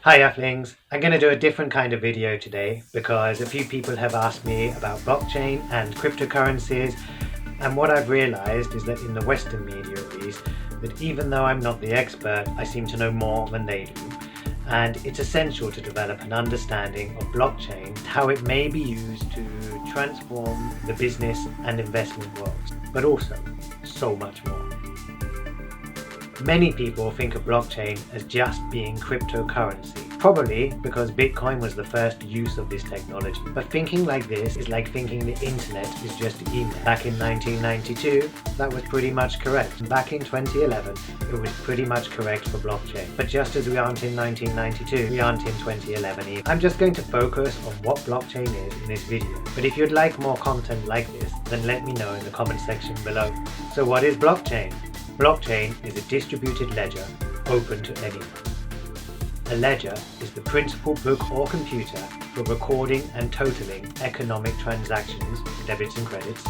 Hi Earthlings, I'm going to do a different kind of video today because a few people have asked me about blockchain and cryptocurrencies, and what I've realized is that in the Western media at least, that even though I'm not the expert, I seem to know more than they do, and it's essential to develop an understanding of blockchain, how it may be used to transform the business and investment worlds, but also so much more. Many people think of blockchain as just being cryptocurrency, probably because Bitcoin was the first use of this technology. But thinking like this is like thinking the internet is just email. Back in 1992, that was pretty much correct. Back in 2011, it was pretty much correct for blockchain. But just as we aren't in 1992, we aren't in 2011 either. I'm just going to focus on what blockchain is in this video. But if you'd like more content like this, then let me know in the comment section below. So what is blockchain? Blockchain is a distributed ledger open to anyone. A ledger is the principal book or computer for recording and totaling economic transactions, debits and credits.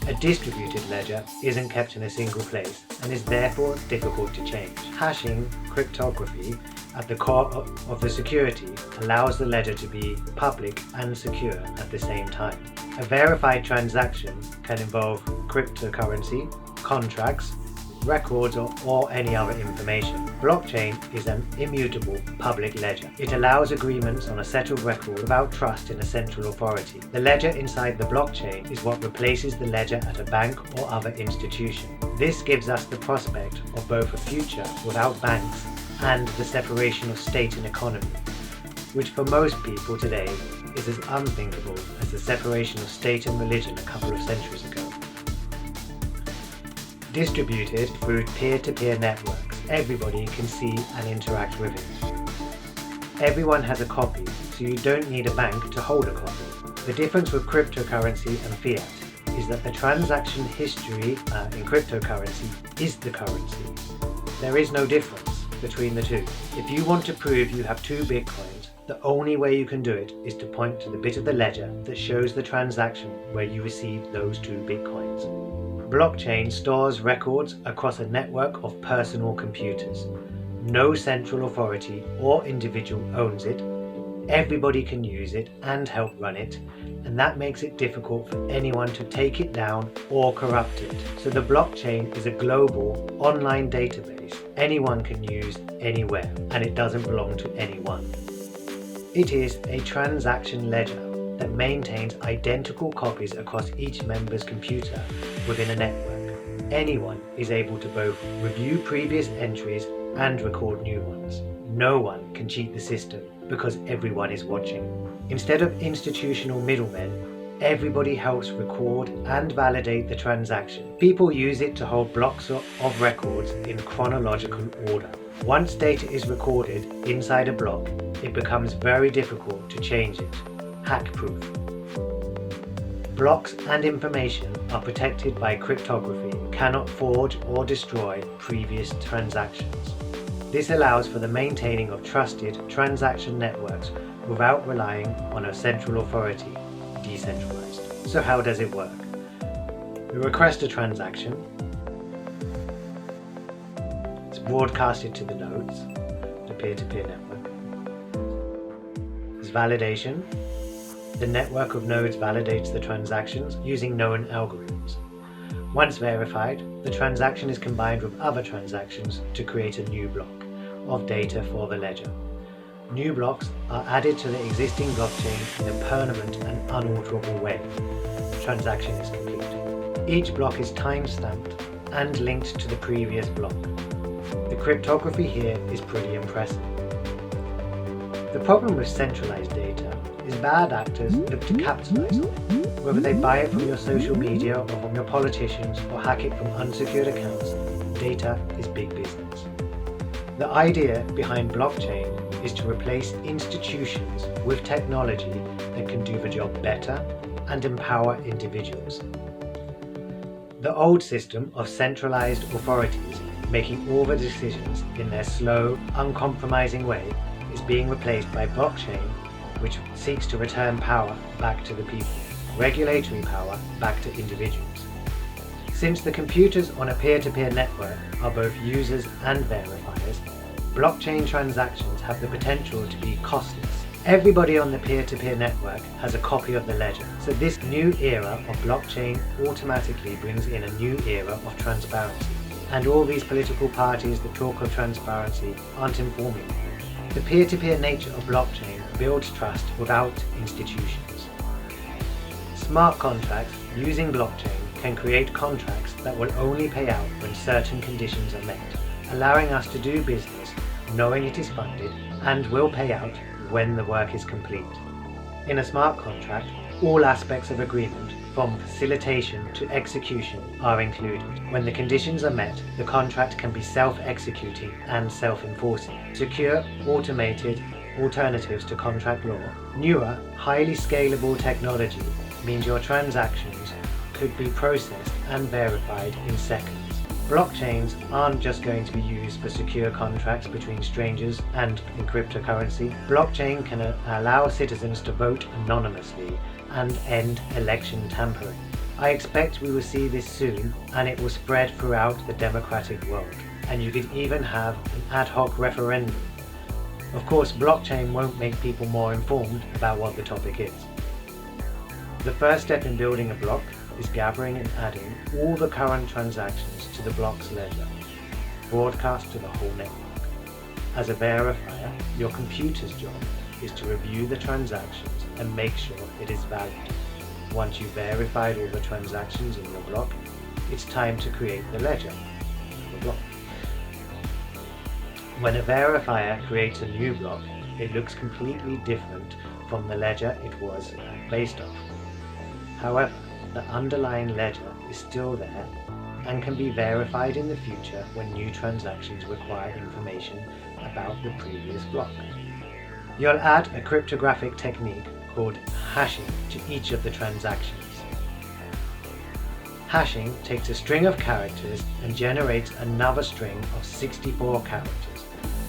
A distributed ledger isn't kept in a single place and is therefore difficult to change. Hashing, cryptography, at the core of the security allows the ledger to be public and secure at the same time. A verified transaction can involve cryptocurrency, contracts, records or any other information. Blockchain is an immutable public ledger. It allows agreements on a set of record without trust in a central authority. The ledger inside the blockchain is what replaces the ledger at a bank or other institution. This gives us the prospect of both a future without banks and the separation of state and economy, which for most people today is as unthinkable as the separation of state and religion a couple of centuries ago. Distributed through peer-to-peer networks, everybody can see and interact with it. Everyone has a copy, so you don't need a bank to hold a copy. The difference with cryptocurrency and fiat is that the transaction history in cryptocurrency is the currency. There is no difference between the two. If you want to prove you have two Bitcoins, the only way you can do it is to point to the bit of the ledger that shows the transaction where you received those two Bitcoins. Blockchain stores records across a network of personal computers. No central authority or individual owns it. Everybody can use it and help run it, and that makes it difficult for anyone to take it down or corrupt it. So the blockchain is a global online database anyone can use anywhere, and it doesn't belong to anyone. It is a transaction ledger that maintains identical copies across each member's computer within a network. Anyone is able to both review previous entries and record new ones. No one can cheat the system because everyone is watching. Instead of institutional middlemen, everybody helps record and validate the transaction. People use it to hold blocks of records in chronological order. Once data is recorded inside a block, it becomes very difficult to change it. Hack-proof. Blocks and information are protected by cryptography, cannot forge or destroy previous transactions. This allows for the maintaining of trusted transaction networks without relying on a central authority, decentralized. So how does it work? We request a transaction. It's broadcasted to the nodes, the peer-to-peer network. There's validation. The network of nodes validates the transactions using known algorithms. Once verified, the transaction is combined with other transactions to create a new block of data for the ledger. New blocks are added to the existing blockchain in a permanent and unalterable way. The transaction is complete. Each block is time-stamped and linked to the previous block. The cryptography here is pretty impressive. The problem with centralized data is bad actors look to capitalize on it. Whether they buy it from your social media or from your politicians or hack it from unsecured accounts, data is big business. The idea behind blockchain is to replace institutions with technology that can do the job better and empower individuals. The old system of centralized authorities making all the decisions in their slow, uncompromising way is being replaced by blockchain, which seeks to return power back to the people, regulatory power back to individuals. Since the computers on a peer-to-peer network are both users and verifiers, blockchain transactions have the potential to be costless. Everybody on the peer-to-peer network has a copy of the ledger, so this new era of blockchain automatically brings in a new era of transparency. And all these political parties that talk of transparency aren't informing you. The peer-to-peer nature of blockchain builds trust without institutions. Smart contracts using blockchain can create contracts that will only pay out when certain conditions are met, allowing us to do business knowing it is funded and will pay out when the work is complete. In a smart contract, all aspects of agreement, from facilitation to execution, are included. When the conditions are met, the contract can be self-executing and self-enforcing. Secure, automated alternatives to contract law. Newer, highly scalable technology means your transactions could be processed and verified in seconds. Blockchains aren't just going to be used for secure contracts between strangers and in cryptocurrency. Blockchain can allow citizens to vote anonymously and end election tampering. I expect we will see this soon, and it will spread throughout the democratic world. And you could even have an ad hoc referendum. Of course, blockchain won't make people more informed about what the topic is. The first step in building a block is gathering and adding all the current transactions to the block's ledger, broadcast to the whole network. As a verifier, your computer's job is to review the transactions and make sure it is valid. Once you've verified all the transactions in your block, it's time to create the ledger, the block. When a verifier creates a new block, it looks completely different from the ledger it was based off. However, the underlying ledger is still there and can be verified in the future when new transactions require information about the previous block. You'll add a cryptographic technique called hashing to each of the transactions. Hashing takes a string of characters and generates another string of 64 characters.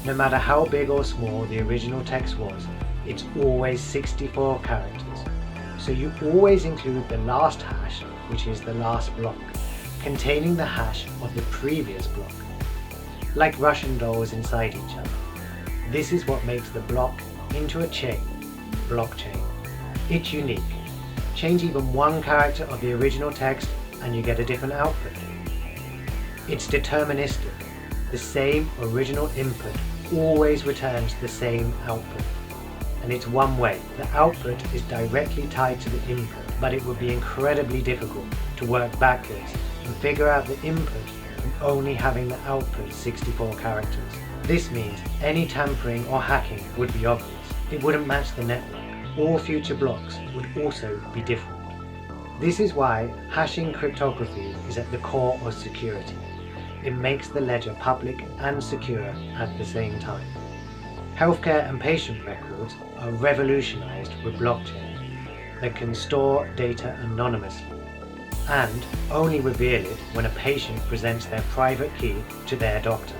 No matter how big or small the original text was, it's always 64 characters. So you always include the last hash, which is the last block, containing the hash of the previous block, like Russian dolls inside each other. This is what makes the block into a chain, blockchain. It's unique. Change even one character of the original text and you get a different output. It's deterministic. The same original input always returns the same output. And it's one way. The output is directly tied to the input, but it would be incredibly difficult to work backwards and figure out the input from only having the output 64 characters. This means any tampering or hacking would be obvious. It wouldn't match the network. All future blocks would also be different. This is why hashing cryptography is at the core of security. It makes the ledger public and secure at the same time. Healthcare and patient records are revolutionized with blockchain that can store data anonymously and only reveal it when a patient presents their private key to their doctor.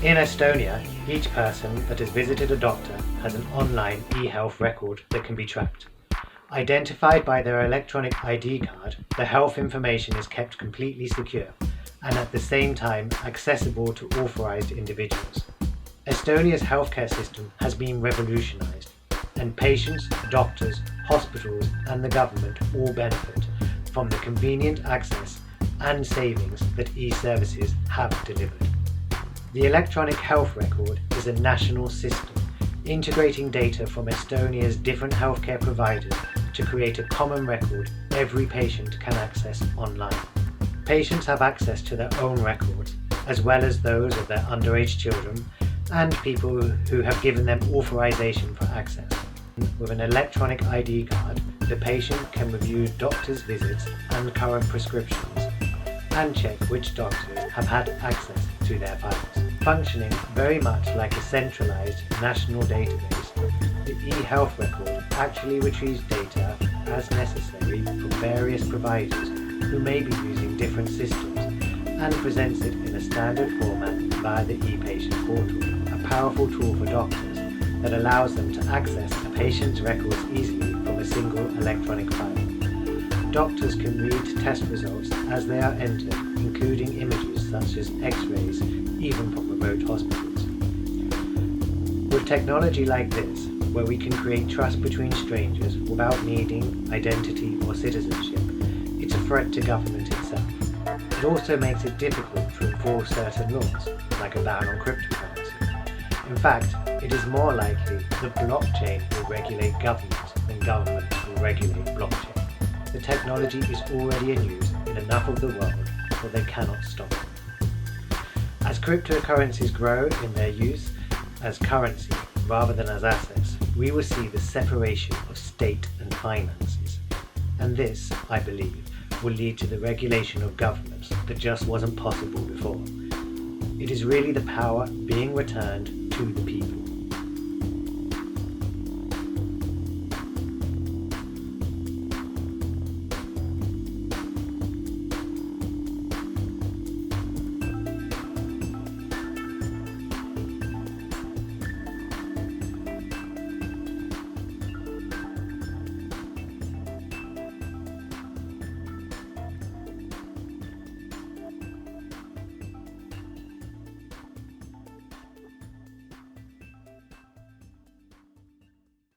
In Estonia, each person that has visited a doctor has an online e-health record that can be tracked. Identified by their electronic ID card, the health information is kept completely secure and at the same time accessible to authorized individuals. Estonia's healthcare system has been revolutionized, and patients, doctors, hospitals and the government all benefit from the convenient access and savings that e-services have delivered. The electronic health record is a national system, integrating data from Estonia's different healthcare providers to create a common record every patient can access online. Patients have access to their own records, as well as those of their underage children and people who have given them authorization for access. With an electronic ID card, the patient can review doctors' visits and current prescriptions and check which doctors have had access to their files. Functioning very much like a centralized national database, the e-health record actually retrieves data as necessary from various providers who may be using different systems and presents it in a standard format via the e-patient portal, a powerful tool for doctors that allows them to access a patient's records easily from a single electronic file. Doctors can read test results as they are entered, including images such as X-rays, even from remote hospitals. Technology like this, where we can create trust between strangers without needing identity or citizenship, it's a threat to government itself. It also makes it difficult to enforce certain laws, like a ban on cryptocurrency. In fact, it is more likely that blockchain will regulate governments than governments will regulate blockchain. The technology is already in use in enough of the world that they cannot stop it. As cryptocurrencies grow in their use as currency rather than as assets, we will see the separation of state and finances. And this, I believe, will lead to the regulation of governments that just wasn't possible before. It is really the power being returned to the people.